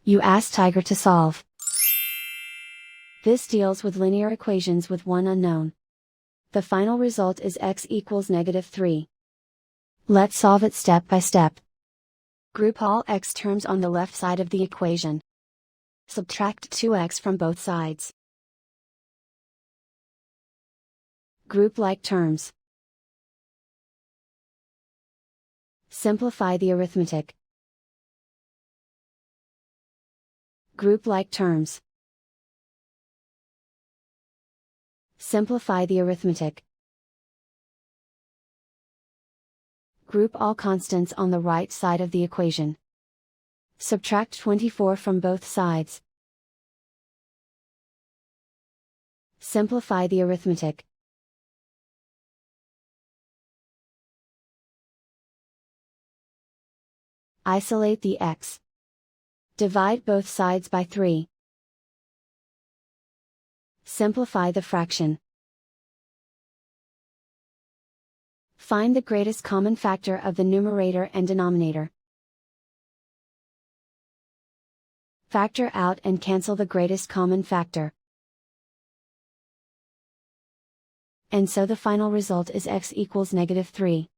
You ask Tiger to solve. This deals with linear equations with one unknown. The final result is x equals -3. Let's solve it step by step. Group all x terms on the left side of the equation. Subtract 2x from both sides. Group like terms. Simplify the arithmetic. Group like terms. Simplify the arithmetic. Group all constants on the right side of the equation. Subtract 24 from both sides. Simplify the arithmetic. Isolate the x. Divide both sides by 3. Simplify the fraction. Find the greatest common factor of the numerator and denominator. Factor out and cancel the greatest common factor. And so the final result is x equals -3.